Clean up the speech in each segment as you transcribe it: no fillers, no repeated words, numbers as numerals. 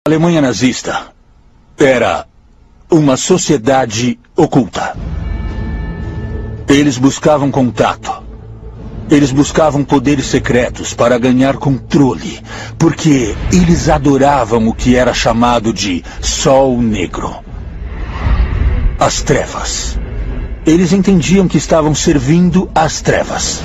A Alemanha nazista era uma sociedade oculta. Eles buscavam contato. Eles buscavam poderes secretos para ganhar controle, porque eles adoravam o que era chamado de Sol Negro. As trevas. Eles entendiam que estavam servindo às trevas.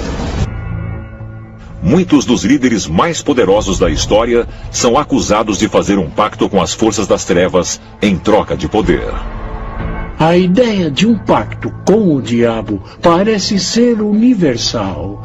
Muitos dos líderes mais poderosos da história são acusados de fazer um pacto com as forças das trevas em troca de poder. A ideia de um pacto com o diabo parece ser universal.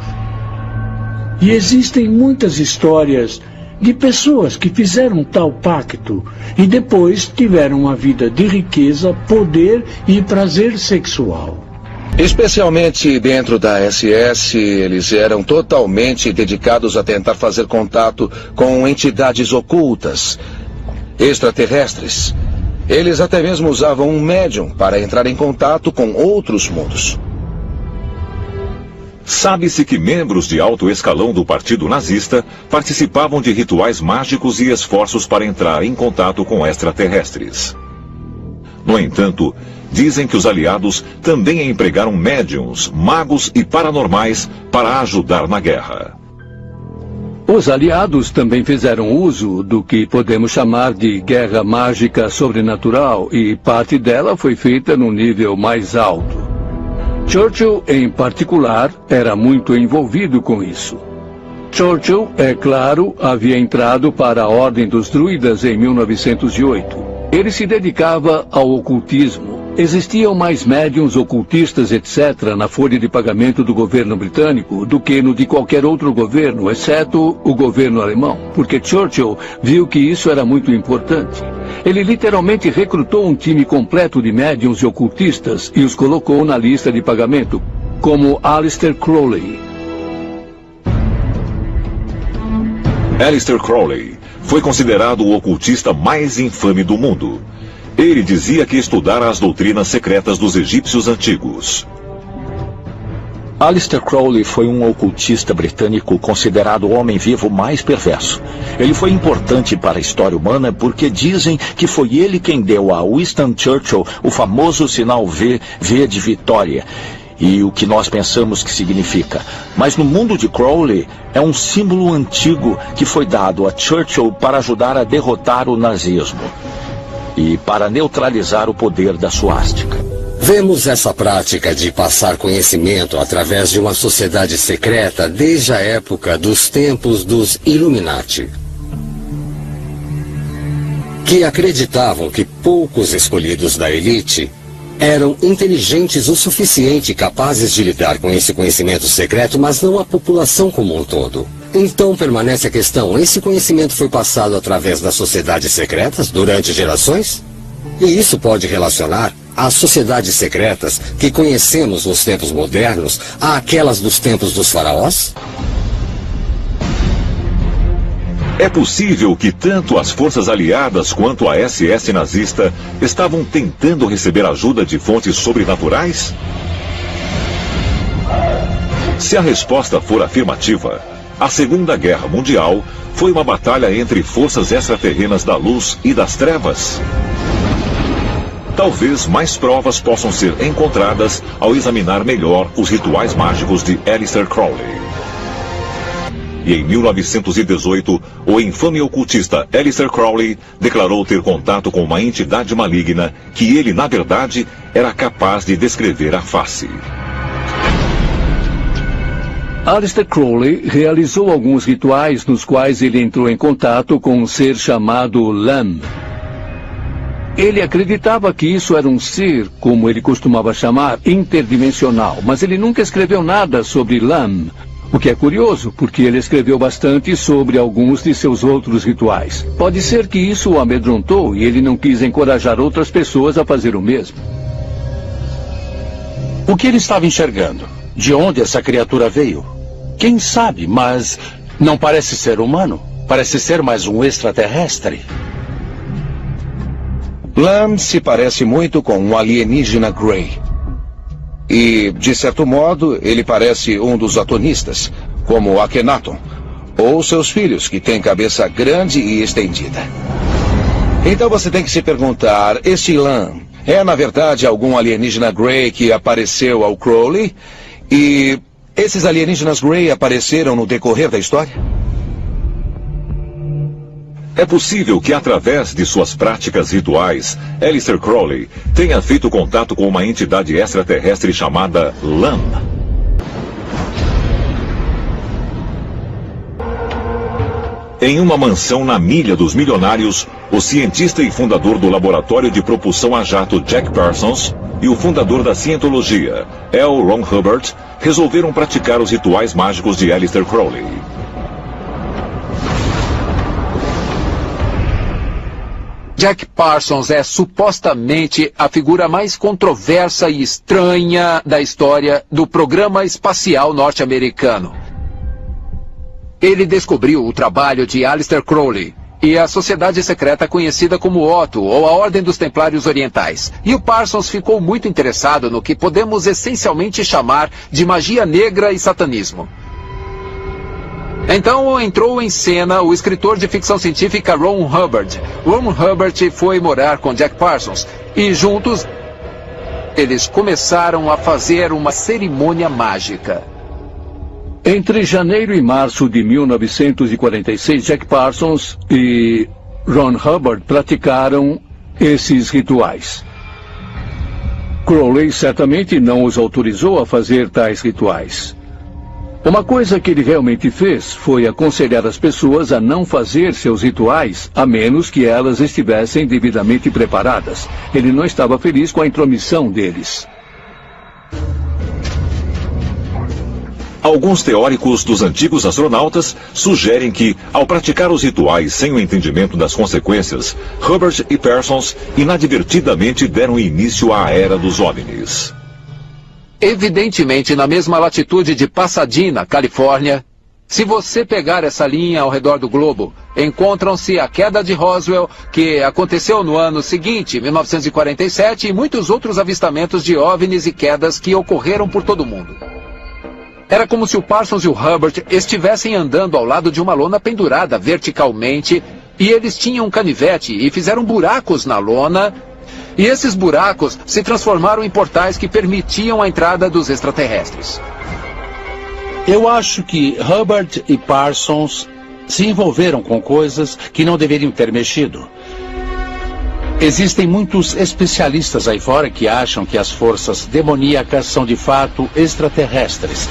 E existem muitas histórias de pessoas que fizeram tal pacto e depois tiveram uma vida de riqueza, poder e prazer sexual. Especialmente dentro da SS, eles eram totalmente dedicados a tentar fazer contato com entidades ocultas, extraterrestres. Eles até mesmo usavam um médium para entrar em contato com outros mundos. Sabe-se que membros de alto escalão do partido nazista participavam de rituais mágicos e esforços para entrar em contato com extraterrestres. No entanto, dizem que os aliados também empregaram médiuns, magos e paranormais para ajudar na guerra. Os aliados também fizeram uso do que podemos chamar de guerra mágica sobrenatural, e parte dela foi feita num nível mais alto. Churchill, em particular, era muito envolvido com isso. Churchill, é claro, havia entrado para a Ordem dos Druidas em 1908. Ele se dedicava ao ocultismo. Existiam mais médiuns ocultistas, etc., na folha de pagamento do governo britânico do que no de qualquer outro governo, exceto o governo alemão, porque Churchill viu que isso era muito importante. Ele literalmente recrutou um time completo de médiuns e ocultistas e os colocou na lista de pagamento, como Aleister Crowley. Aleister Crowley foi considerado o ocultista mais infame do mundo. Ele dizia que estudara as doutrinas secretas dos egípcios antigos. Aleister Crowley foi um ocultista britânico considerado o homem vivo mais perverso. Ele foi importante para a história humana porque dizem que foi ele quem deu a Winston Churchill o famoso sinal V de vitória, e o que nós pensamos que significa. Mas no mundo de Crowley é um símbolo antigo que foi dado a Churchill para ajudar a derrotar o nazismo e para neutralizar o poder da suástica. Vemos essa prática de passar conhecimento através de uma sociedade secreta desde a época dos tempos dos Illuminati, que acreditavam que poucos escolhidos da elite eram inteligentes o suficiente, capazes de lidar com esse conhecimento secreto, mas não a população como um todo. Então permanece a questão, esse conhecimento foi passado através das sociedades secretas durante gerações? E isso pode relacionar as sociedades secretas que conhecemos nos tempos modernos àquelas dos tempos dos faraós? É possível que tanto as forças aliadas quanto a SS nazista estavam tentando receber ajuda de fontes sobrenaturais? Se a resposta for afirmativa, a Segunda Guerra Mundial foi uma batalha entre forças extraterrenas da luz e das trevas. Talvez mais provas possam ser encontradas ao examinar melhor os rituais mágicos de Aleister Crowley. E em 1918, o infame ocultista Aleister Crowley declarou ter contato com uma entidade maligna que ele, na verdade, era capaz de descrever à face. Aleister Crowley realizou alguns rituais nos quais ele entrou em contato com um ser chamado Lam. Ele acreditava que isso era um ser, como ele costumava chamar, interdimensional, mas ele nunca escreveu nada sobre Lam. O que é curioso, porque ele escreveu bastante sobre alguns de seus outros rituais. Pode ser que isso o amedrontou e ele não quis encorajar outras pessoas a fazer o mesmo. O que ele estava enxergando? De onde essa criatura veio? Quem sabe, mas não parece ser humano. Parece ser mais um extraterrestre. Lam se parece muito com um alienígena Grey. E, de certo modo, ele parece um dos atonistas, como o Akhenaton, ou seus filhos, que têm cabeça grande e estendida. Então você tem que se perguntar, este Lan é na verdade algum alienígena Grey que apareceu ao Crowley? E esses alienígenas Grey apareceram no decorrer da história? É possível que, através de suas práticas rituais, Aleister Crowley tenha feito contato com uma entidade extraterrestre chamada Lan. Em uma mansão na Milha dos Milionários, o cientista e fundador do laboratório de propulsão a jato Jack Parsons e o fundador da cientologia, L. Ron Hubbard, resolveram praticar os rituais mágicos de Aleister Crowley. Jack Parsons é supostamente a figura mais controversa e estranha da história do programa espacial norte-americano. Ele descobriu o trabalho de Aleister Crowley e a sociedade secreta conhecida como Otto, ou a Ordem dos Templários Orientais. E o Parsons ficou muito interessado no que podemos essencialmente chamar de magia negra e satanismo. Então entrou em cena o escritor de ficção científica Ron Hubbard. Ron Hubbard foi morar com Jack Parsons e juntos eles começaram a fazer uma cerimônia mágica. Entre janeiro e março de 1946, Jack Parsons e Ron Hubbard praticaram esses rituais. Crowley certamente não os autorizou a fazer tais rituais. Uma coisa que ele realmente fez foi aconselhar as pessoas a não fazer seus rituais, a menos que elas estivessem devidamente preparadas. Ele não estava feliz com a intromissão deles. Alguns teóricos dos antigos astronautas sugerem que, ao praticar os rituais sem o entendimento das consequências, Hubbard e Parsons inadvertidamente deram início à Era dos OVNIs. Evidentemente, na mesma latitude de Pasadena, Califórnia, se você pegar essa linha ao redor do globo, encontram-se a queda de Roswell, que aconteceu no ano seguinte, 1947, e muitos outros avistamentos de OVNIs e quedas que ocorreram por todo o mundo. Era como se o Parsons e o Hubbard estivessem andando ao lado de uma lona pendurada verticalmente, e eles tinham um canivete e fizeram buracos na lona, e esses buracos se transformaram em portais que permitiam a entrada dos extraterrestres. Eu acho que Hubbard e Parsons se envolveram com coisas que não deveriam ter mexido. Existem muitos especialistas aí fora que acham que as forças demoníacas são de fato extraterrestres.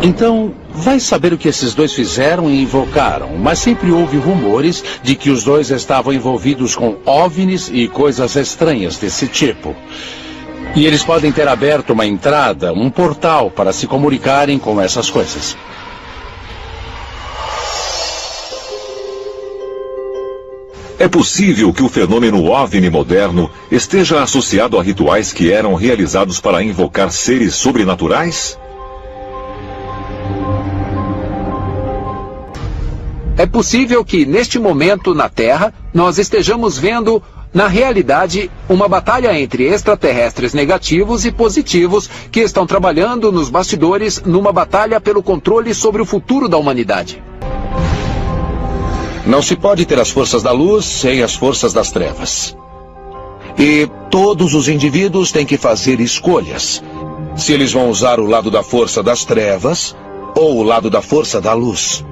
Então, vai saber o que esses dois fizeram e invocaram, mas sempre houve rumores de que os dois estavam envolvidos com OVNIs e coisas estranhas desse tipo. E eles podem ter aberto uma entrada, um portal para se comunicarem com essas coisas. É possível que o fenômeno OVNI moderno esteja associado a rituais que eram realizados para invocar seres sobrenaturais? É possível que, neste momento na Terra, nós estejamos vendo, na realidade, uma batalha entre extraterrestres negativos e positivos que estão trabalhando nos bastidores numa batalha pelo controle sobre o futuro da humanidade. Não se pode ter as forças da luz sem as forças das trevas. E todos os indivíduos têm que fazer escolhas. Se eles vão usar o lado da força das trevas ou o lado da força da luz.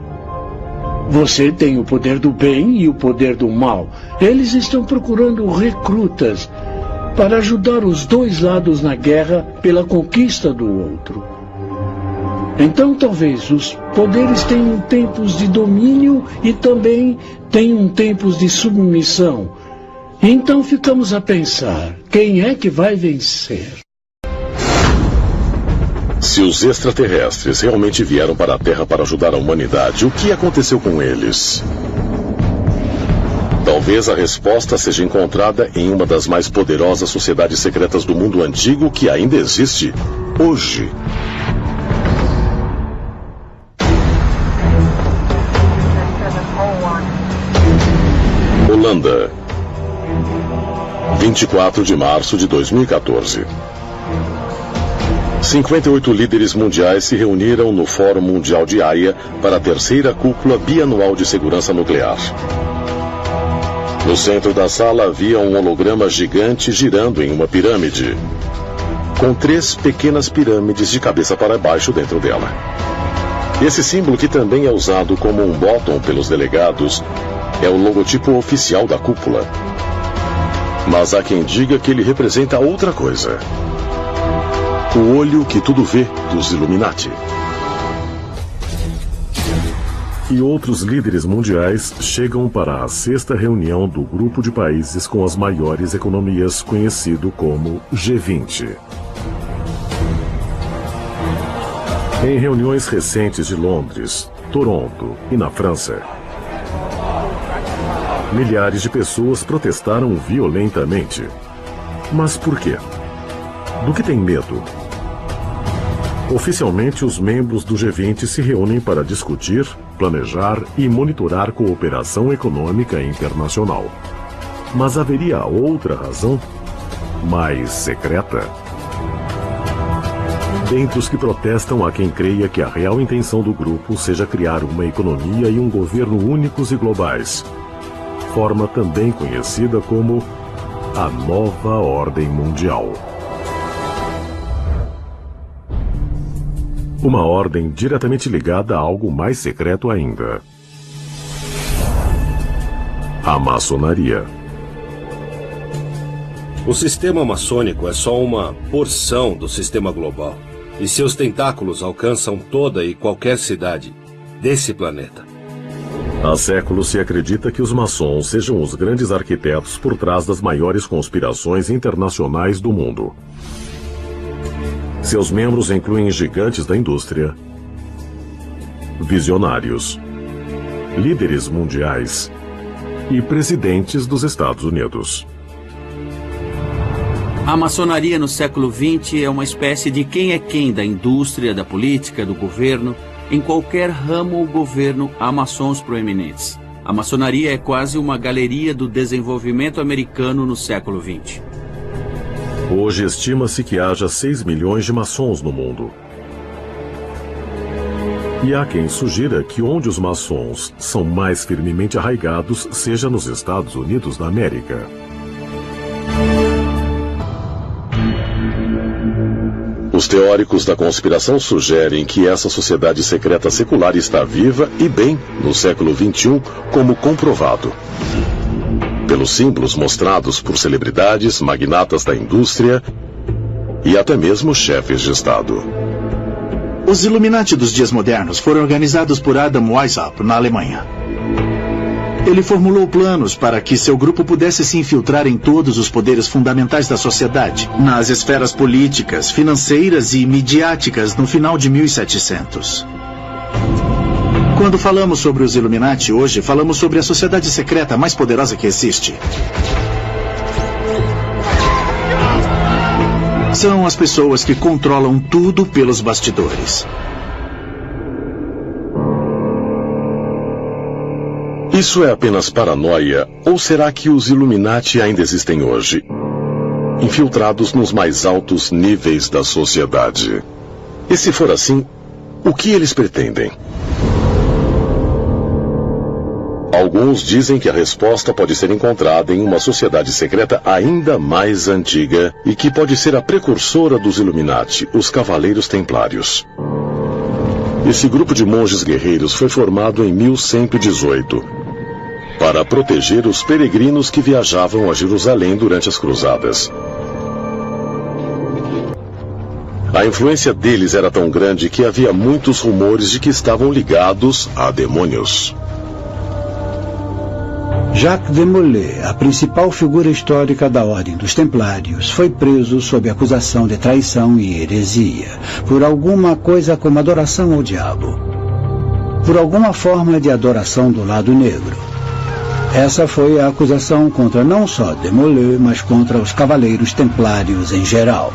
Você tem o poder do bem e o poder do mal. Eles estão procurando recrutas para ajudar os dois lados na guerra pela conquista do outro. Então talvez os poderes tenham tempos de domínio e também tenham tempos de submissão. Então ficamos a pensar, quem é que vai vencer? Se os extraterrestres realmente vieram para a Terra para ajudar a humanidade, o que aconteceu com eles? Talvez a resposta seja encontrada em uma das mais poderosas sociedades secretas do mundo antigo que ainda existe hoje. Holanda, 24 de março de 2014. 58 líderes mundiais se reuniram no Fórum Mundial de Haia para a terceira cúpula bianual de segurança nuclear. No centro da sala havia um holograma gigante girando em uma pirâmide, com 3 pequenas pirâmides de cabeça para baixo dentro dela. Esse símbolo, que também é usado como um bottom pelos delegados, é o logotipo oficial da cúpula. Mas há quem diga que ele representa outra coisa: o olho que tudo vê dos Illuminati. E outros líderes mundiais chegam para a 6ª reunião do grupo de países com as maiores economias, conhecido como G20. Em reuniões recentes de Londres, Toronto e na França, milhares de pessoas protestaram violentamente. Mas por quê? Do que tem medo? Oficialmente, os membros do G20 se reúnem para discutir, planejar e monitorar cooperação econômica internacional. Mas haveria outra razão, mais secreta? Dentre os que protestam, há quem creia que a real intenção do grupo seja criar uma economia e um governo únicos e globais, forma também conhecida como a Nova Ordem Mundial. Uma ordem diretamente ligada a algo mais secreto ainda: a maçonaria. O sistema maçônico é só uma porção do sistema global, e seus tentáculos alcançam toda e qualquer cidade desse planeta. Há séculos se acredita que os maçons sejam os grandes arquitetos por trás das maiores conspirações internacionais do mundo. Seus membros incluem gigantes da indústria, visionários, líderes mundiais e presidentes dos Estados Unidos. A maçonaria no século XX é uma espécie de quem é quem da indústria, da política, do governo. Em qualquer ramo ou governo há maçons proeminentes. A maçonaria é quase uma galeria do desenvolvimento americano no século XX. Hoje estima-se que haja 6 milhões de maçons no mundo. E há quem sugira que onde os maçons são mais firmemente arraigados seja nos Estados Unidos da América. Os teóricos da conspiração sugerem que essa sociedade secreta secular está viva e bem no século XXI, como comprovado pelos símbolos mostrados por celebridades, magnatas da indústria e até mesmo chefes de Estado. Os Illuminati dos dias modernos foram organizados por Adam Weishaupt, na Alemanha. Ele formulou planos para que seu grupo pudesse se infiltrar em todos os poderes fundamentais da sociedade, nas esferas políticas, financeiras e midiáticas no final de 1700. Quando falamos sobre os Illuminati hoje, falamos sobre a sociedade secreta mais poderosa que existe. São as pessoas que controlam tudo pelos bastidores. Isso é apenas paranoia, ou será que os Illuminati ainda existem hoje, infiltrados nos mais altos níveis da sociedade? E se for assim, o que eles pretendem? Alguns dizem que a resposta pode ser encontrada em uma sociedade secreta ainda mais antiga e que pode ser a precursora dos Illuminati, os Cavaleiros Templários. Esse grupo de monges guerreiros foi formado em 1118 para proteger os peregrinos que viajavam a Jerusalém durante as cruzadas. A influência deles era tão grande que havia muitos rumores de que estavam ligados a demônios. Jacques de Molay, a principal figura histórica da Ordem dos Templários, foi preso sob acusação de traição e heresia, por alguma coisa como adoração ao diabo, por alguma forma de adoração do lado negro. Essa foi a acusação contra não só de Molay, mas contra os Cavaleiros Templários em geral.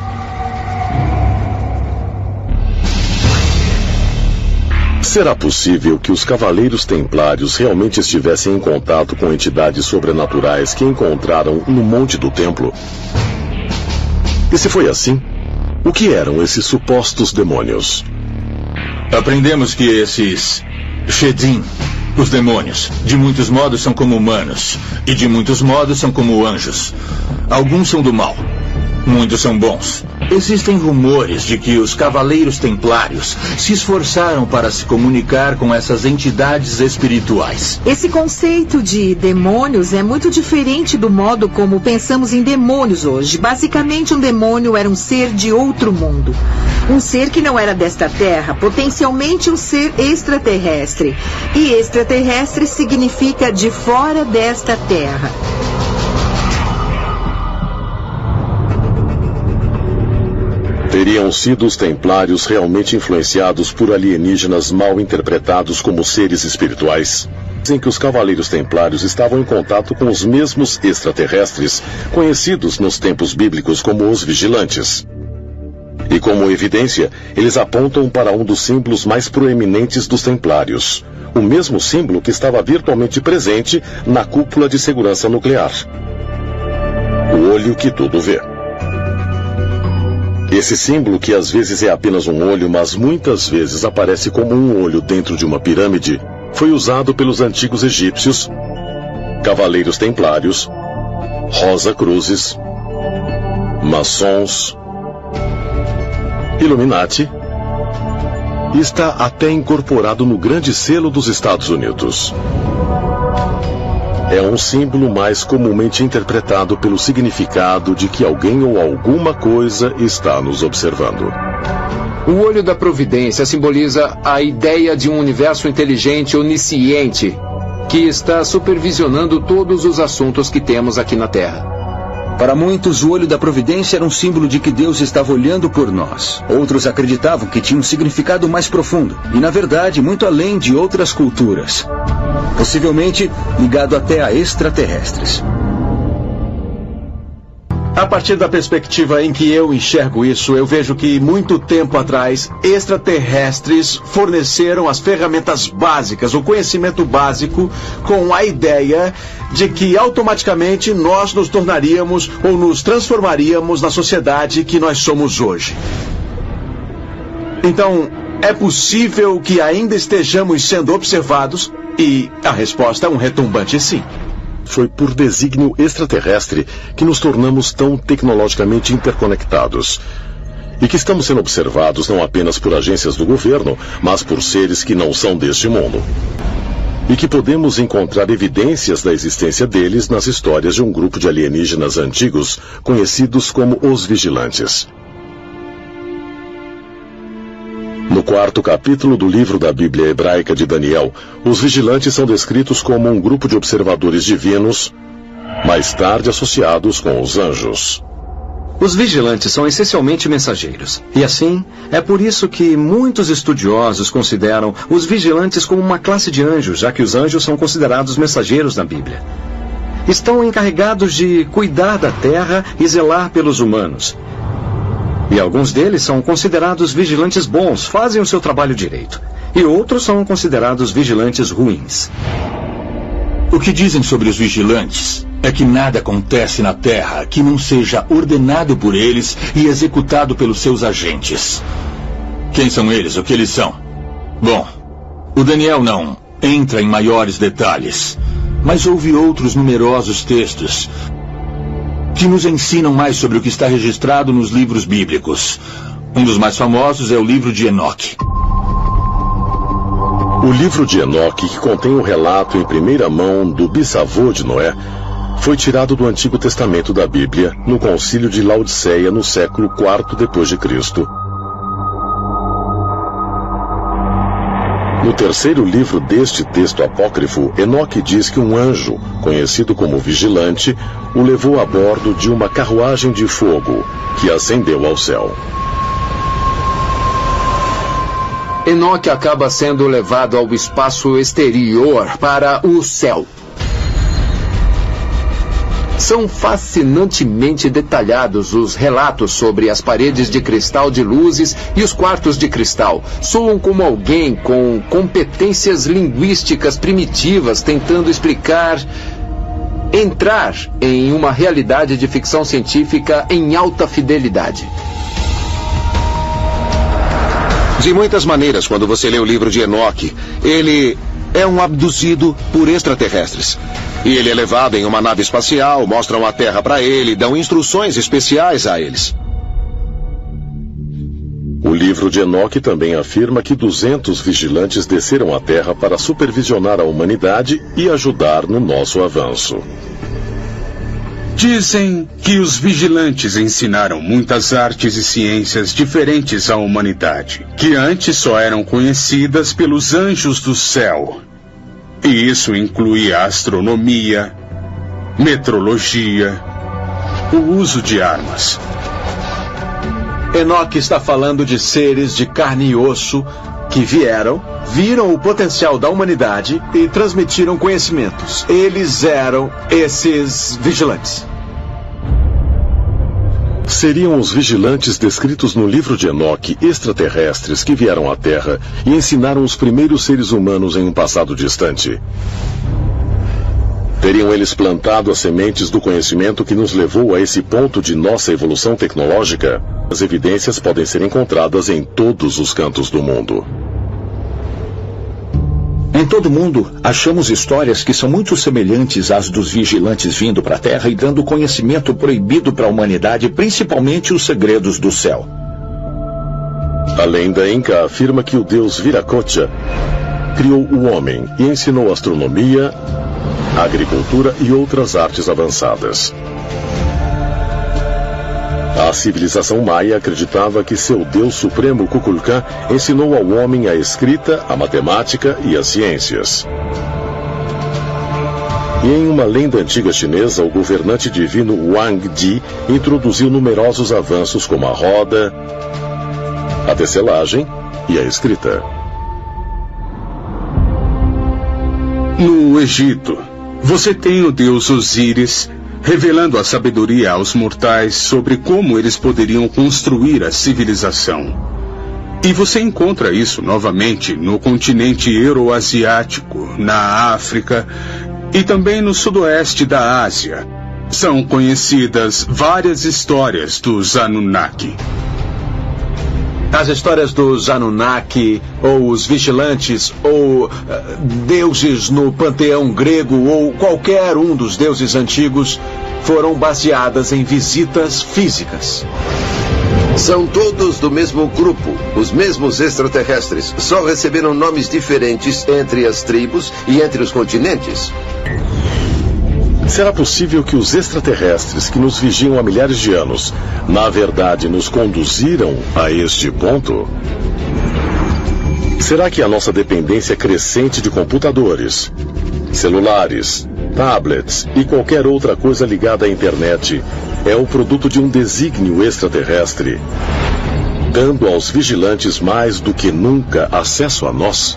Será possível que os Cavaleiros Templários realmente estivessem em contato com entidades sobrenaturais que encontraram no Monte do Templo? E se foi assim, o que eram esses supostos demônios? Aprendemos que esses Shedim Os demônios, de muitos modos, são como humanos, e de muitos modos são como anjos. Alguns são do mal, muitos são bons. Existem rumores de que os Cavaleiros Templários se esforçaram para se comunicar com essas entidades espirituais. Esse conceito de demônios é muito diferente do modo como pensamos em demônios hoje. Basicamente, um demônio era um ser de outro mundo. Um ser que não era desta terra, potencialmente um ser extraterrestre. E extraterrestre significa de fora desta terra. Teriam sido os templários realmente influenciados por alienígenas mal interpretados como seres espirituais? Em que os cavaleiros templários estavam em contato com os mesmos extraterrestres, conhecidos nos tempos bíblicos como os vigilantes. E como evidência, eles apontam para um dos símbolos mais proeminentes dos templários, o mesmo símbolo que estava virtualmente presente na cúpula de segurança nuclear. O olho que tudo vê. Esse símbolo, que às vezes é apenas um olho, mas muitas vezes aparece como um olho dentro de uma pirâmide, foi usado pelos antigos egípcios, cavaleiros templários, Rosa-Cruzes, maçons, Illuminati, e está até incorporado no grande selo dos Estados Unidos. É um símbolo mais comumente interpretado pelo significado de que alguém ou alguma coisa está nos observando. O olho da providência simboliza a ideia de um universo inteligente, onisciente, que está supervisionando todos os assuntos que temos aqui na Terra. Para muitos, o olho da providência era um símbolo de que Deus estava olhando por nós. Outros acreditavam que tinha um significado mais profundo, e na verdade, muito além de outras culturas. Possivelmente ligado até a extraterrestres. A partir da perspectiva em que eu enxergo isso, eu vejo que muito tempo atrás, extraterrestres forneceram as ferramentas básicas, o conhecimento básico, com a ideia de que automaticamente nós nos tornaríamos ou nos transformaríamos na sociedade que nós somos hoje. Então, é possível que ainda estejamos sendo observados? E a resposta é um retumbante sim. Foi por desígnio extraterrestre que nos tornamos tão tecnologicamente interconectados. E que estamos sendo observados não apenas por agências do governo, mas por seres que não são deste mundo. E que podemos encontrar evidências da existência deles nas histórias de um grupo de alienígenas antigos, conhecidos como os Vigilantes. No 4º capítulo do livro da Bíblia hebraica de Daniel, os vigilantes são descritos como um grupo de observadores divinos, mais tarde associados com os anjos. Os vigilantes são essencialmente mensageiros. E assim, é por isso que muitos estudiosos consideram os vigilantes como uma classe de anjos, já que os anjos são considerados mensageiros na Bíblia. Estão encarregados de cuidar da terra e zelar pelos humanos. E alguns deles são considerados vigilantes bons, fazem o seu trabalho direito. E outros são considerados vigilantes ruins. O que dizem sobre os vigilantes é que nada acontece na Terra que não seja ordenado por eles e executado pelos seus agentes. Quem são eles? O que eles são? Bom, o Daniel não entra em maiores detalhes, mas houve outros numerosos textos que nos ensinam mais sobre o que está registrado nos livros bíblicos. Um dos mais famosos é o livro de Enoque. O livro de Enoque, que contém um relato em primeira mão do bisavô de Noé, foi tirado do Antigo Testamento da Bíblia, no Concílio de Laodiceia, no século IV d.C. No terceiro livro deste texto apócrifo, Enoque diz que um anjo, conhecido como vigilante, o levou a bordo de uma carruagem de fogo que ascendeu ao céu. Enoque acaba sendo levado ao espaço exterior, para o céu. São fascinantemente detalhados os relatos sobre as paredes de cristal de luzes e os quartos de cristal. Soam como alguém com competências linguísticas primitivas tentando entrar em uma realidade de ficção científica em alta fidelidade. De muitas maneiras, quando você lê o livro de Enoque, ele é um abduzido por extraterrestres. E ele é levado em uma nave espacial, mostram a Terra para ele, dão instruções especiais a eles. O livro de Enoque também afirma que 200 vigilantes desceram à Terra para supervisionar a humanidade e ajudar no nosso avanço. Dizem que os vigilantes ensinaram muitas artes e ciências diferentes à humanidade, que antes só eram conhecidas pelos anjos do céu. E isso inclui a astronomia, metrologia, o uso de armas. Enoque está falando de seres de carne e osso que viram o potencial da humanidade e transmitiram conhecimentos. Eles eram esses vigilantes. Seriam os vigilantes descritos no livro de Enoque extraterrestres que vieram à Terra e ensinaram os primeiros seres humanos em um passado distante. Teriam eles plantado as sementes do conhecimento que nos levou a esse ponto de nossa evolução tecnológica? As evidências podem ser encontradas em todos os cantos do mundo. Em todo o mundo, achamos histórias que são muito semelhantes às dos vigilantes vindo para a Terra e dando conhecimento proibido para a humanidade, principalmente os segredos do céu. A lenda inca afirma que o deus Viracocha criou o homem e ensinou astronomia, agricultura e outras artes avançadas. A civilização maia acreditava que seu deus supremo Kukulkan ensinou ao homem a escrita, a matemática e as ciências. E em uma lenda antiga chinesa, o governante divino Wang Di introduziu numerosos avanços como a roda, a tecelagem e a escrita. No Egito, você tem o deus Osíris, revelando a sabedoria aos mortais sobre como eles poderiam construir a civilização. E você encontra isso novamente no continente euroasiático, na África e também no sudoeste da Ásia. São conhecidas várias histórias dos Anunnaki. As histórias dos Anunnaki, ou os vigilantes, ou deuses no panteão grego, ou qualquer um dos deuses antigos, foram baseadas em visitas físicas. São todos do mesmo grupo, os mesmos extraterrestres, só receberam nomes diferentes entre as tribos e entre os continentes. Será possível que os extraterrestres que nos vigiam há milhares de anos, na verdade, nos conduziram a este ponto? Será que a nossa dependência crescente de computadores, celulares, tablets e qualquer outra coisa ligada à internet é o produto de um desígnio extraterrestre, dando aos vigilantes mais do que nunca acesso a nós?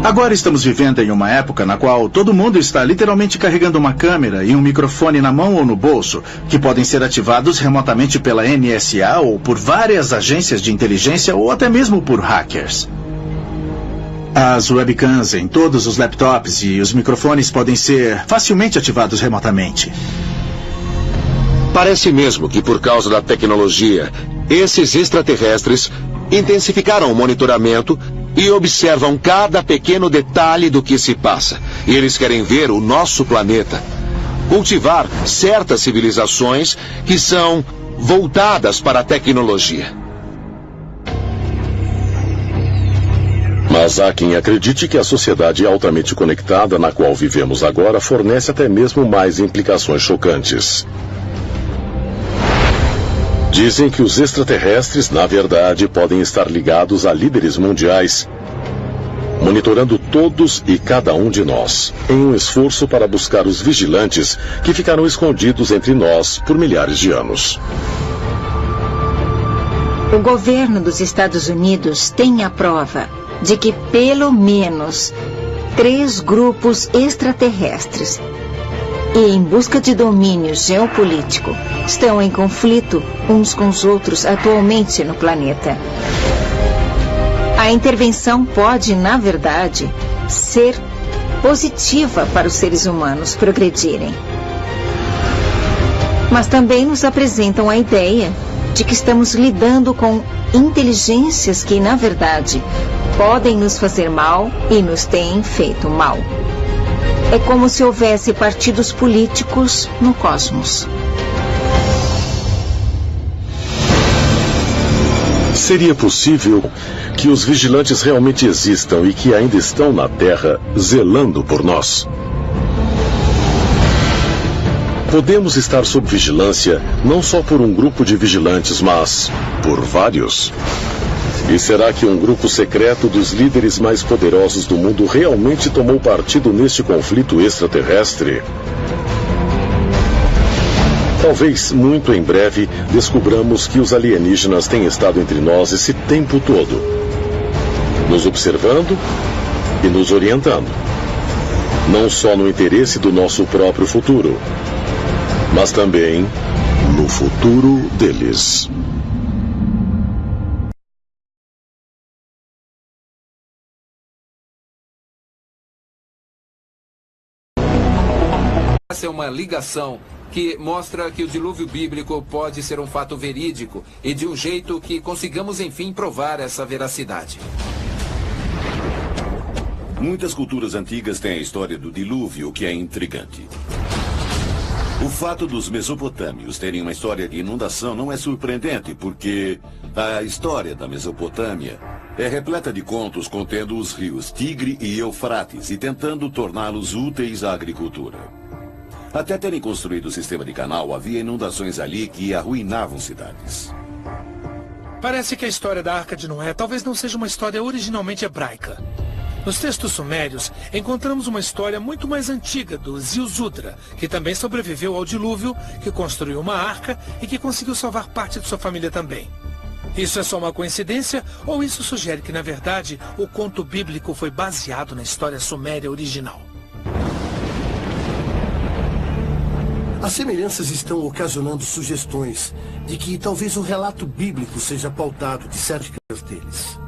Agora estamos vivendo em uma época na qual todo mundo está literalmente carregando uma câmera e um microfone na mão ou no bolso, que podem ser ativados remotamente pela NSA ou por várias agências de inteligência ou até mesmo por hackers. As webcams em todos os laptops e os microfones podem ser facilmente ativados remotamente. Parece mesmo que por causa da tecnologia, esses extraterrestres intensificaram o monitoramento e observam cada pequeno detalhe do que se passa. E eles querem ver o nosso planeta, cultivar certas civilizações que são voltadas para a tecnologia. Mas há quem acredite que a sociedade altamente conectada na qual vivemos agora fornece até mesmo mais implicações chocantes. Dizem que os extraterrestres, na verdade, podem estar ligados a líderes mundiais, monitorando todos e cada um de nós, em um esforço para buscar os vigilantes que ficaram escondidos entre nós por milhares de anos. O governo dos Estados Unidos tem a prova de que pelo menos 3 grupos extraterrestres e em busca de domínio geopolítico estão em conflito uns com os outros atualmente no planeta. A intervenção pode, na verdade, ser positiva para os seres humanos progredirem. Mas também nos apresentam a ideia de que estamos lidando com inteligências que, na verdade, podem nos fazer mal e nos têm feito mal. É como se houvesse partidos políticos no cosmos. Seria possível que os vigilantes realmente existam e que ainda estão na Terra zelando por nós? Podemos estar sob vigilância não só por um grupo de vigilantes, mas por vários? E será que um grupo secreto dos líderes mais poderosos do mundo realmente tomou partido neste conflito extraterrestre? Talvez, muito em breve, descubramos que os alienígenas têm estado entre nós esse tempo todo, nos observando e nos orientando. Não só no interesse do nosso próprio futuro, mas também no futuro deles. Essa é uma ligação que mostra que o dilúvio bíblico pode ser um fato verídico e de um jeito que consigamos, enfim, provar essa veracidade. Muitas culturas antigas têm a história do dilúvio, que é intrigante. O fato dos mesopotâmios terem uma história de inundação não é surpreendente, porque a história da Mesopotâmia é repleta de contos contendo os rios Tigre e Eufrates e tentando torná-los úteis à agricultura. Até terem construído o sistema de canal, havia inundações ali que arruinavam cidades. Parece que a história da Arca de Noé talvez não seja uma história originalmente hebraica. Nos textos sumérios, encontramos uma história muito mais antiga do Ziusudra, que também sobreviveu ao dilúvio, que construiu uma arca e que conseguiu salvar parte de sua família também. Isso é só uma coincidência ou isso sugere que, na verdade, o conto bíblico foi baseado na história suméria original? As semelhanças estão ocasionando sugestões de que talvez o relato bíblico seja pautado de certas deles.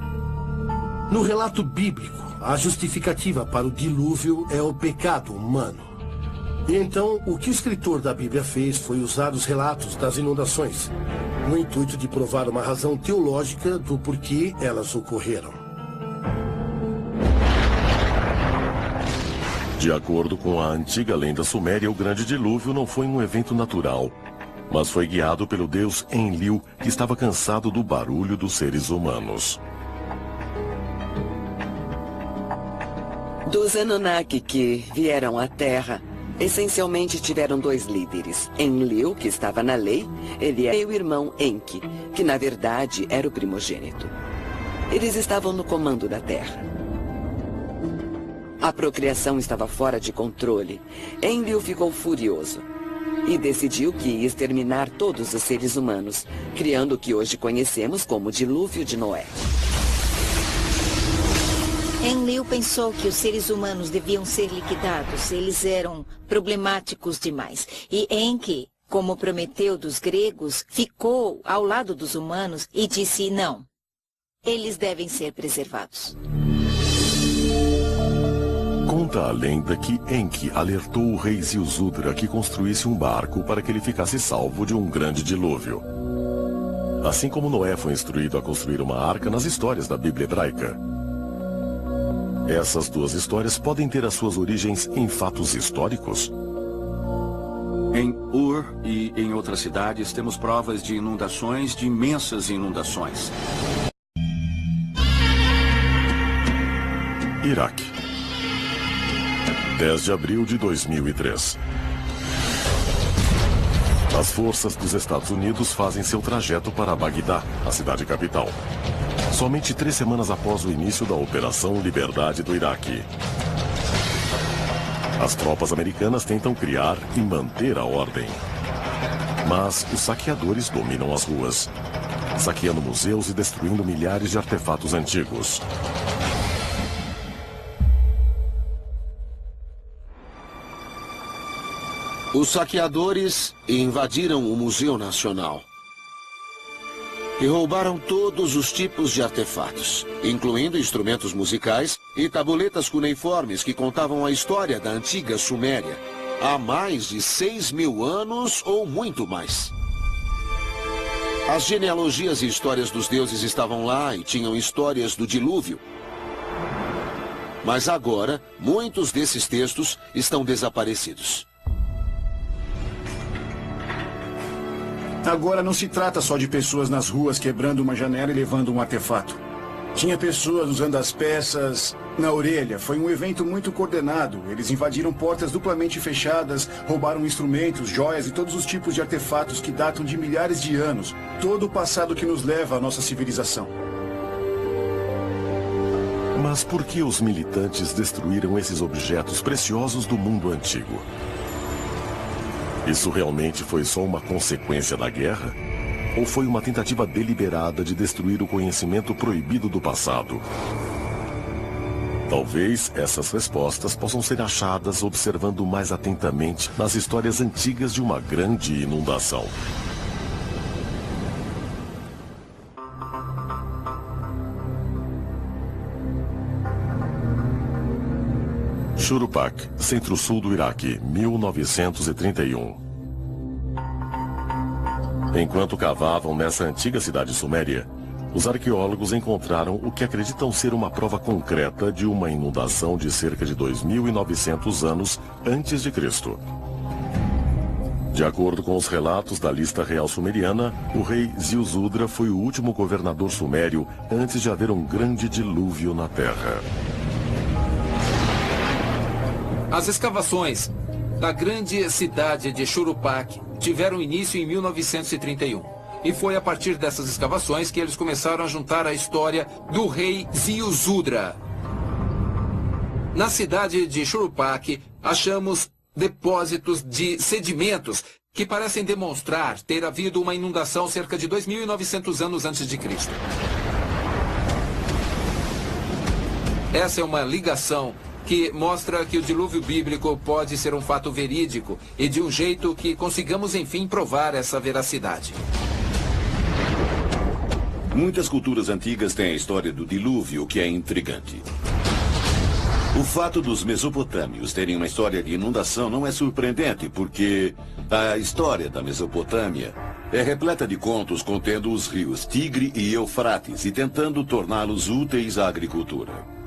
No relato bíblico, a justificativa para o dilúvio é o pecado humano. E então, o que o escritor da Bíblia fez foi usar os relatos das inundações, no intuito de provar uma razão teológica do porquê elas ocorreram. De acordo com a antiga lenda suméria, o grande dilúvio não foi um evento natural, mas foi guiado pelo deus Enlil, que estava cansado do barulho dos seres humanos. Dos Anunnaki que vieram à Terra, essencialmente tiveram dois líderes. Enlil, que estava na lei, ele é o irmão Enki, que na verdade era o primogênito. Eles estavam no comando da Terra. A procriação estava fora de controle. Enlil ficou furioso e decidiu que ia exterminar todos os seres humanos, criando o que hoje conhecemos como Dilúvio de Noé. Enlil pensou que os seres humanos deviam ser liquidados. Eles eram problemáticos demais. E Enki, como Prometeu dos gregos, ficou ao lado dos humanos e disse não. Eles devem ser preservados. Conta a lenda que Enki alertou o rei Ziusudra que construísse um barco para que ele ficasse salvo de um grande dilúvio. Assim como Noé foi instruído a construir uma arca nas histórias da Bíblia hebraica. Essas duas histórias podem ter as suas origens em fatos históricos? Em Ur e em outras cidades temos provas de inundações, de imensas inundações. Iraque. 10 de abril de 2003. As forças dos Estados Unidos fazem seu trajeto para Bagdá, a cidade capital. Somente 3 semanas após o início da Operação Liberdade do Iraque. As tropas americanas tentam criar e manter a ordem. Mas os saqueadores dominam as ruas, saqueando museus e destruindo milhares de artefatos antigos. Os saqueadores invadiram o Museu Nacional e roubaram todos os tipos de artefatos, incluindo instrumentos musicais e tabuletas cuneiformes que contavam a história da antiga Suméria, há mais de 6.000 anos ou muito mais. As genealogias e histórias dos deuses estavam lá e tinham histórias do dilúvio. Mas agora, muitos desses textos estão desaparecidos. Agora não se trata só de pessoas nas ruas quebrando uma janela e levando um artefato. Tinha pessoas usando as peças na orelha. Foi um evento muito coordenado. Eles invadiram portas duplamente fechadas, roubaram instrumentos, joias e todos os tipos de artefatos que datam de milhares de anos. Todo o passado que nos leva à nossa civilização. Mas por que os militantes destruíram esses objetos preciosos do mundo antigo? Isso realmente foi só uma consequência da guerra? Ou foi uma tentativa deliberada de destruir o conhecimento proibido do passado? Talvez essas respostas possam ser achadas observando mais atentamente nas histórias antigas de uma grande inundação. Shuruppak, centro-sul do Iraque, 1931. Enquanto cavavam nessa antiga cidade suméria, os arqueólogos encontraram o que acreditam ser uma prova concreta de uma inundação de cerca de 2.900 anos antes de Cristo. De acordo com os relatos da lista real sumeriana, o rei Ziusudra foi o último governador sumério antes de haver um grande dilúvio na terra. As escavações da grande cidade de Shuruppak tiveram início em 1931. E foi a partir dessas escavações que eles começaram a juntar a história do rei Ziusudra. Na cidade de Shuruppak, achamos depósitos de sedimentos que parecem demonstrar ter havido uma inundação cerca de 2.900 anos antes de Cristo. Essa é uma ligação que mostra que o dilúvio bíblico pode ser um fato verídico e de um jeito que consigamos, enfim, provar essa veracidade. Muitas culturas antigas têm a história do dilúvio, que é intrigante. O fato dos mesopotâmios terem uma história de inundação não é surpreendente, porque a história da Mesopotâmia é repleta de contos contendo os rios Tigre e Eufrates e tentando torná-los úteis à agricultura.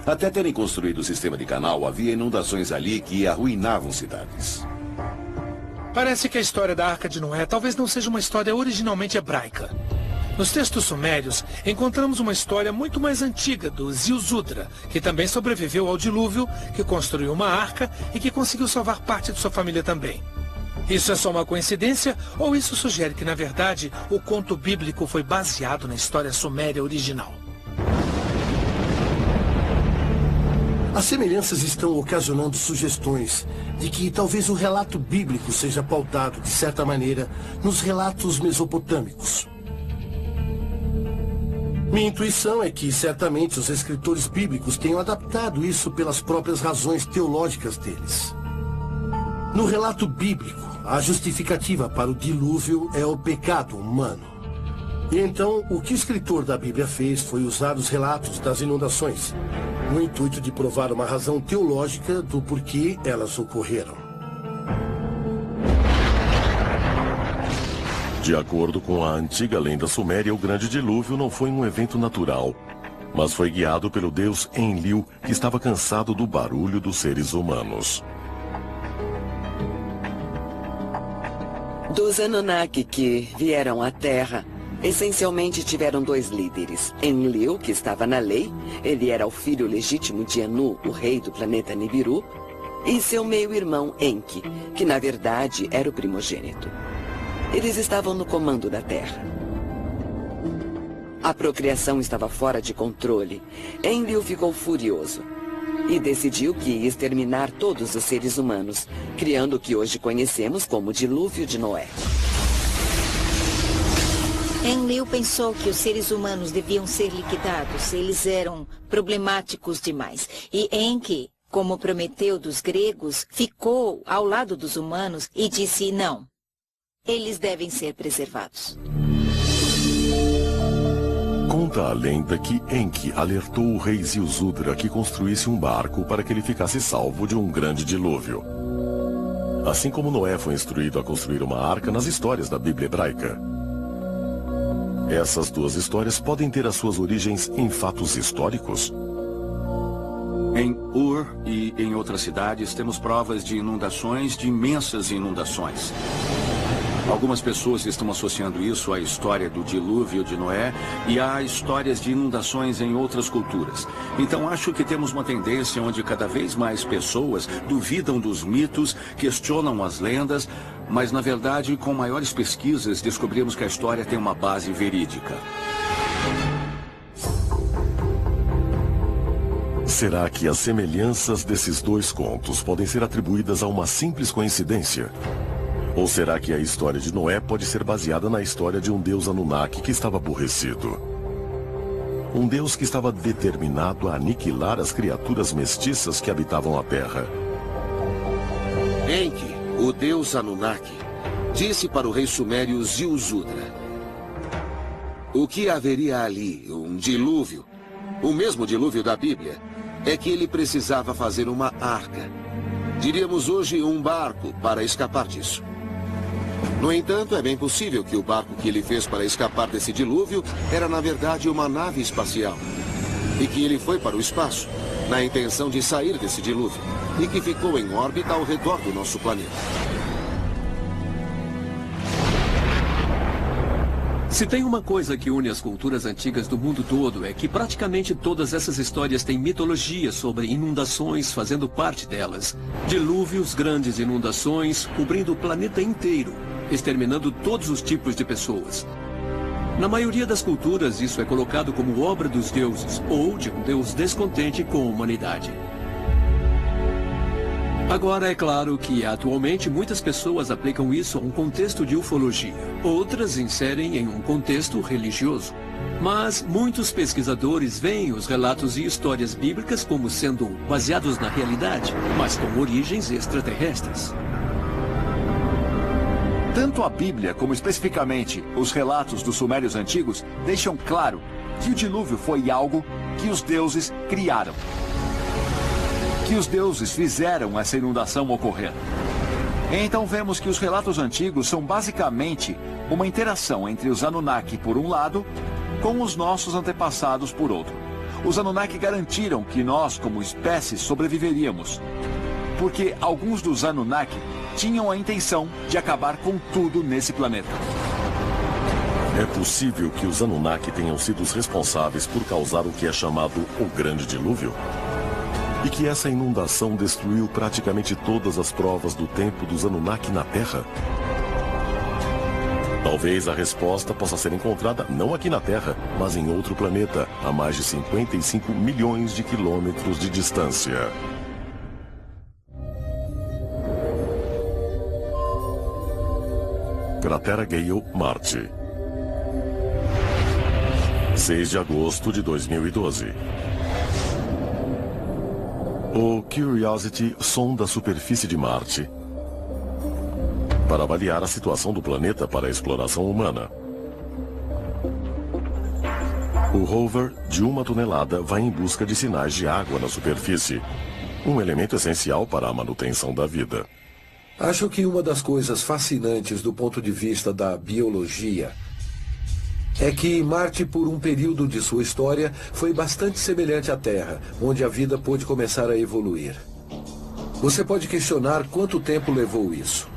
Até terem construído o sistema de canal, havia inundações ali que arruinavam cidades. Parece que a história da Arca de Noé talvez não seja uma história originalmente hebraica. Nos textos sumérios, encontramos uma história muito mais antiga do Ziusudra, que também sobreviveu ao dilúvio, que construiu uma arca e que conseguiu salvar parte de sua família também. Isso é só uma coincidência ou isso sugere que, na verdade, o conto bíblico foi baseado na história suméria original? As semelhanças estão ocasionando sugestões de que talvez o relato bíblico seja pautado, de certa maneira, nos relatos mesopotâmicos. Minha intuição é que, certamente, os escritores bíblicos tenham adaptado isso pelas próprias razões teológicas deles. No relato bíblico, a justificativa para o dilúvio é o pecado humano. E então, o que o escritor da Bíblia fez foi usar os relatos das inundações, no intuito de provar uma razão teológica do porquê elas ocorreram. De acordo com a antiga lenda suméria, o grande dilúvio não foi um evento natural, mas foi guiado pelo deus Enlil, que estava cansado do barulho dos seres humanos. Dos Anunnaki que vieram à Terra, essencialmente tiveram dois líderes. Enlil, que estava na lei, ele era o filho legítimo de Anu, o rei do planeta Nibiru, e seu meio-irmão Enki, que na verdade era o primogênito. Eles estavam no comando da Terra. A procriação estava fora de controle. Enlil ficou furioso e decidiu que ia exterminar todos os seres humanos, criando o que hoje conhecemos como Dilúvio de Noé. Enlil pensou que os seres humanos deviam ser liquidados. Eles eram problemáticos demais. E Enki, como prometeu dos gregos, ficou ao lado dos humanos e disse não. Eles devem ser preservados. Conta a lenda que Enki alertou o rei Ziusudra que construísse um barco para que ele ficasse salvo de um grande dilúvio. Assim como Noé foi instruído a construir uma arca nas histórias da Bíblia hebraica. Essas duas histórias podem ter as suas origens em fatos históricos? Em Ur e em outras cidades, temos provas de inundações, de imensas inundações. Algumas pessoas estão associando isso à história do dilúvio de Noé e a histórias de inundações em outras culturas. Então acho que temos uma tendência onde cada vez mais pessoas duvidam dos mitos, questionam as lendas, mas na verdade, com maiores pesquisas, descobrimos que a história tem uma base verídica. Será que as semelhanças desses dois contos podem ser atribuídas a uma simples coincidência? Ou será que a história de Noé pode ser baseada na história de um deus Anunnaki que estava aborrecido? Um deus que estava determinado a aniquilar as criaturas mestiças que habitavam a Terra. Enki, o deus Anunnaki, disse para o rei sumério Ziusudra: o que haveria ali, um dilúvio, o mesmo dilúvio da Bíblia, é que ele precisava fazer uma arca. Diríamos hoje um barco para escapar disso. No entanto, é bem possível que o barco que ele fez para escapar desse dilúvio era, na verdade, uma nave espacial. E que ele foi para o espaço, na intenção de sair desse dilúvio, e que ficou em órbita ao redor do nosso planeta. Se tem uma coisa que une as culturas antigas do mundo todo, é que praticamente todas essas histórias têm mitologia sobre inundações fazendo parte delas. Dilúvios, grandes inundações, cobrindo o planeta inteiro, exterminando todos os tipos de pessoas. Na maioria das culturas, isso é colocado como obra dos deuses, ou de um deus descontente com a humanidade. Agora, é claro que, atualmente, muitas pessoas aplicam isso a um contexto de ufologia. Outras inserem em um contexto religioso. Mas muitos pesquisadores veem os relatos e histórias bíblicas como sendo baseados na realidade, mas com origens extraterrestres. Tanto a Bíblia como especificamente os relatos dos sumérios antigos deixam claro que o dilúvio foi algo que os deuses criaram. Que os deuses fizeram essa inundação ocorrer. Então vemos que os relatos antigos são basicamente uma interação entre os Anunnaki por um lado, com os nossos antepassados por outro. Os Anunnaki garantiram que nós, como espécie, sobreviveríamos. Porque alguns dos Anunnaki tinham a intenção de acabar com tudo nesse planeta. É possível que os Anunnaki tenham sido os responsáveis por causar o que é chamado o Grande Dilúvio? E que essa inundação destruiu praticamente todas as provas do tempo dos Anunnaki na Terra? Talvez a resposta possa ser encontrada não aqui na Terra, mas em outro planeta, a mais de 55 milhões de quilômetros de distância. Cratera Gale, Marte. 6 de agosto de 2012. O Curiosity sonda a superfície de Marte para avaliar a situação do planeta para a exploração humana. O rover, de 1 tonelada, vai em busca de sinais de água na superfície, um elemento essencial para a manutenção da vida. Acho que uma das coisas fascinantes do ponto de vista da biologia é que Marte, por um período de sua história, foi bastante semelhante à Terra, onde a vida pôde começar a evoluir. Você pode questionar quanto tempo levou isso.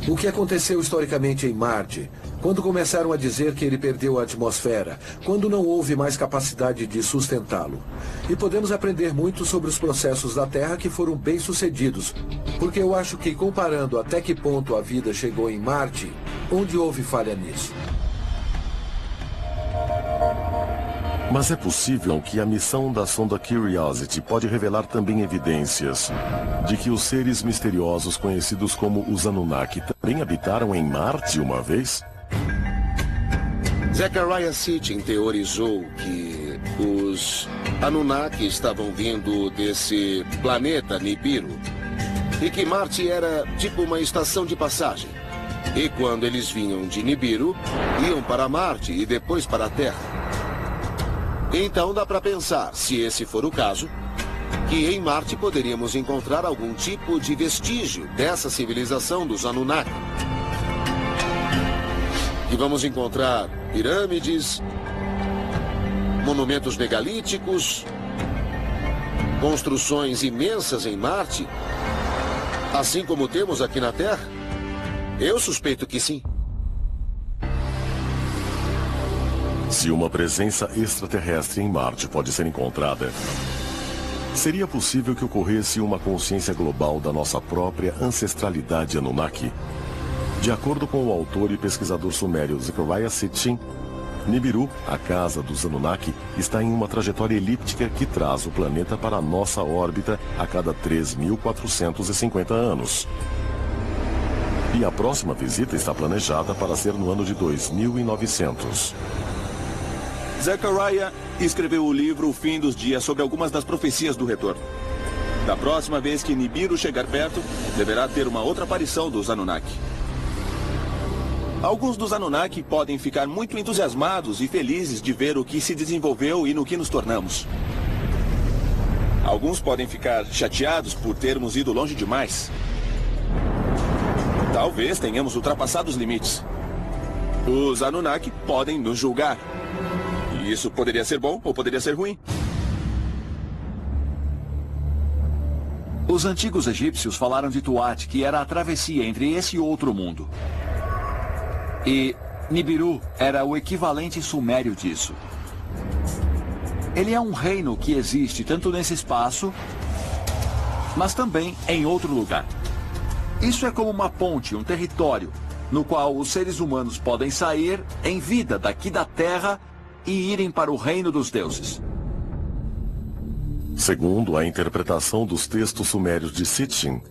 O que aconteceu historicamente em Marte? Quando começaram a dizer que ele perdeu a atmosfera? Quando não houve mais capacidade de sustentá-lo? E podemos aprender muito sobre os processos da Terra que foram bem-sucedidos, porque eu acho que, comparando até que ponto a vida chegou em Marte, onde houve falha nisso? Mas é possível que a missão da sonda Curiosity pode revelar também evidências de que os seres misteriosos conhecidos como os Anunnaki também habitaram em Marte uma vez? Zecharia Sitchin teorizou que os Anunnaki estavam vindo desse planeta Nibiru e que Marte era tipo uma estação de passagem. E quando eles vinham de Nibiru, iam para Marte e depois para a Terra. Então dá para pensar, se esse for o caso, que em Marte poderíamos encontrar algum tipo de vestígio dessa civilização dos Anunnaki. Que vamos encontrar pirâmides, monumentos megalíticos, construções imensas em Marte, assim como temos aqui na Terra? Eu suspeito que sim. Se uma presença extraterrestre em Marte pode ser encontrada, seria possível que ocorresse uma consciência global da nossa própria ancestralidade Anunnaki? De acordo com o autor e pesquisador sumério Zecharia Sitchin, Nibiru, a casa dos Anunnaki, está em uma trajetória elíptica que traz o planeta para a nossa órbita a cada 3.450 anos. E a próxima visita está planejada para ser no ano de 2900. Zecharia escreveu o livro O Fim dos Dias sobre algumas das profecias do retorno. Da próxima vez que Nibiru chegar perto, deverá ter uma outra aparição dos Anunnaki. Alguns dos Anunnaki podem ficar muito entusiasmados e felizes de ver o que se desenvolveu e no que nos tornamos. Alguns podem ficar chateados por termos ido longe demais. Talvez tenhamos ultrapassado os limites. Os Anunnaki podem nos julgar. E isso poderia ser bom ou poderia ser ruim. Os antigos egípcios falaram de Tuat, que era a travessia entre esse e outro mundo. E Nibiru era o equivalente sumério disso. Ele é um reino que existe tanto nesse espaço, mas também em outro lugar. Isso é como uma ponte, um território, no qual os seres humanos podem sair em vida daqui da Terra e irem para o reino dos deuses. Segundo a interpretação dos textos sumérios de Sitchin,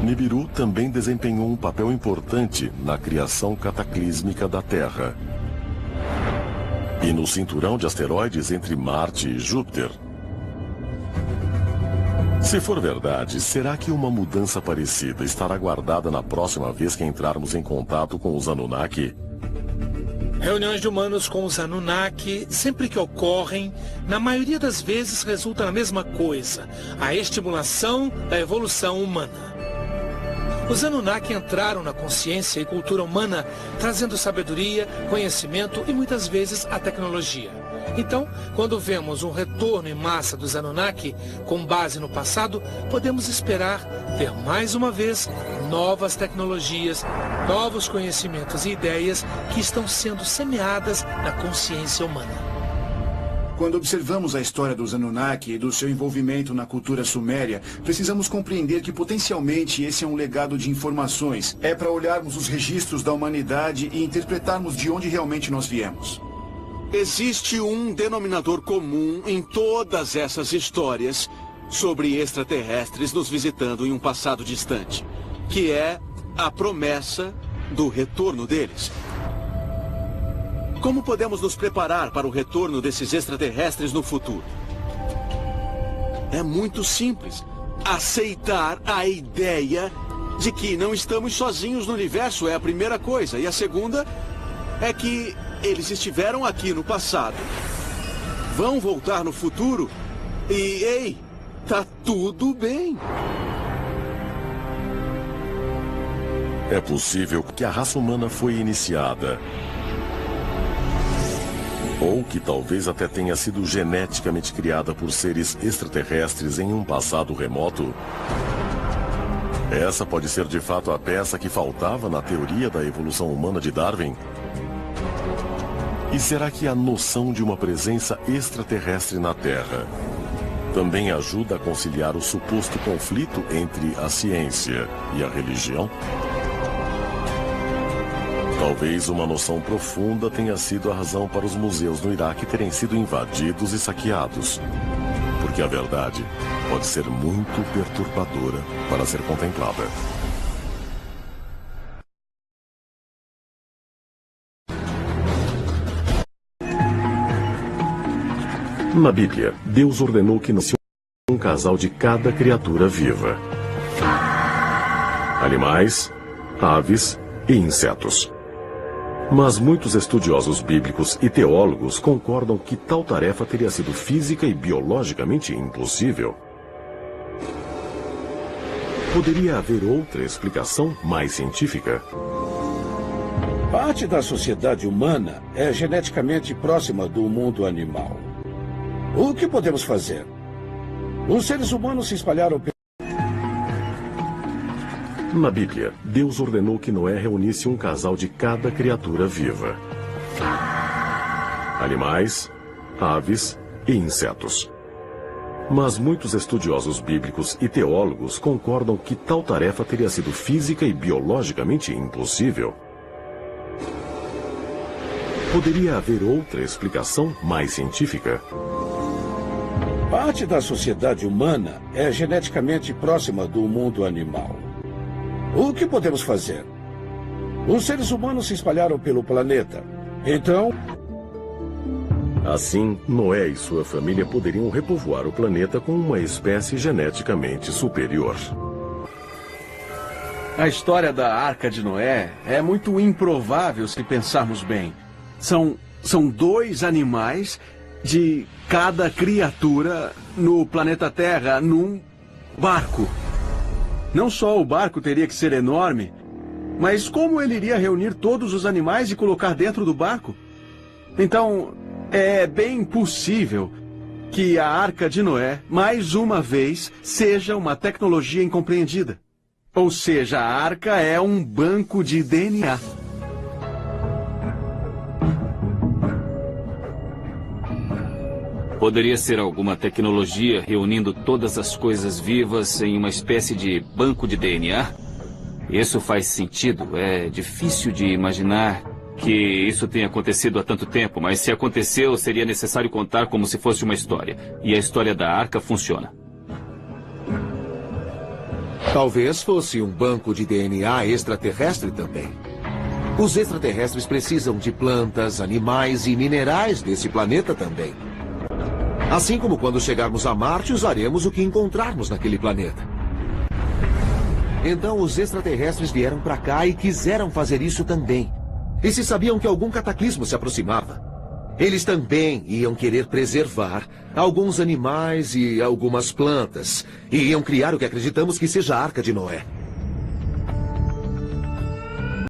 Nibiru também desempenhou um papel importante na criação cataclísmica da Terra e no cinturão de asteroides entre Marte e Júpiter. Se for verdade, será que uma mudança parecida estará guardada na próxima vez que entrarmos em contato com os Anunnaki? Reuniões de humanos com os Anunnaki, sempre que ocorrem, na maioria das vezes resulta na mesma coisa, a estimulação da evolução humana. Os Anunnaki entraram na consciência e cultura humana, trazendo sabedoria, conhecimento e muitas vezes a tecnologia. Então, quando vemos um retorno em massa dos Anunnaki, com base no passado, podemos esperar ver mais uma vez novas tecnologias, novos conhecimentos e ideias que estão sendo semeadas na consciência humana. Quando observamos a história dos Anunnaki e do seu envolvimento na cultura suméria, precisamos compreender que potencialmente esse é um legado de informações. É para olharmos os registros da humanidade e interpretarmos de onde realmente nós viemos. Existe um denominador comum em todas essas histórias sobre extraterrestres nos visitando em um passado distante, que é a promessa do retorno deles. Como podemos nos preparar para o retorno desses extraterrestres no futuro? É muito simples. Aceitar a ideia de que não estamos sozinhos no universo é a primeira coisa. E a segunda é que eles estiveram aqui no passado, vão voltar no futuro e, ei, tá tudo bem. É possível que a raça humana foi iniciada, ou que talvez até tenha sido geneticamente criada por seres extraterrestres em um passado remoto. Essa pode ser de fato a peça que faltava na teoria da evolução humana de Darwin? E será que a noção de uma presença extraterrestre na Terra também ajuda a conciliar o suposto conflito entre a ciência e a religião? Talvez uma noção profunda tenha sido a razão para os museus no Iraque terem sido invadidos e saqueados. Porque a verdade pode ser muito perturbadora para ser contemplada. Na Bíblia, Deus ordenou que nascesse um casal de cada criatura viva: animais, aves e insetos. Mas muitos estudiosos bíblicos e teólogos concordam que tal tarefa teria sido física e biologicamente impossível. Poderia haver outra explicação mais científica? Parte da sociedade humana é geneticamente próxima do mundo animal. O que podemos fazer? Os seres humanos se espalharam pelo... Na Bíblia, Deus ordenou que Noé reunisse um casal de cada criatura viva: animais, aves e insetos. Mas muitos estudiosos bíblicos e teólogos concordam que tal tarefa teria sido física e biologicamente impossível. Poderia haver outra explicação mais científica? Parte da sociedade humana é geneticamente próxima do mundo animal. O que podemos fazer? Os seres humanos se espalharam pelo planeta. Então... Assim, Noé e sua família poderiam repovoar o planeta com uma espécie geneticamente superior. A história da Arca de Noé é muito improvável se pensarmos bem. São 2 animais de cada criatura no planeta Terra, num barco. Não só o barco teria que ser enorme, mas como ele iria reunir todos os animais e colocar dentro do barco? Então, é bem possível que a Arca de Noé, mais uma vez, seja uma tecnologia incompreendida. Ou seja, a Arca é um banco de DNA. Poderia ser alguma tecnologia reunindo todas as coisas vivas em uma espécie de banco de DNA? Isso faz sentido. É difícil de imaginar que isso tenha acontecido há tanto tempo, mas se aconteceu, seria necessário contar como se fosse uma história. E a história da Arca funciona. Talvez fosse um banco de DNA extraterrestre também. Os extraterrestres precisam de plantas, animais e minerais desse planeta também. Assim como quando chegarmos a Marte, usaremos o que encontrarmos naquele planeta. Então os extraterrestres vieram para cá e quiseram fazer isso também. E se sabiam que algum cataclismo se aproximava, eles também iam querer preservar alguns animais e algumas plantas. E iam criar o que acreditamos que seja a Arca de Noé.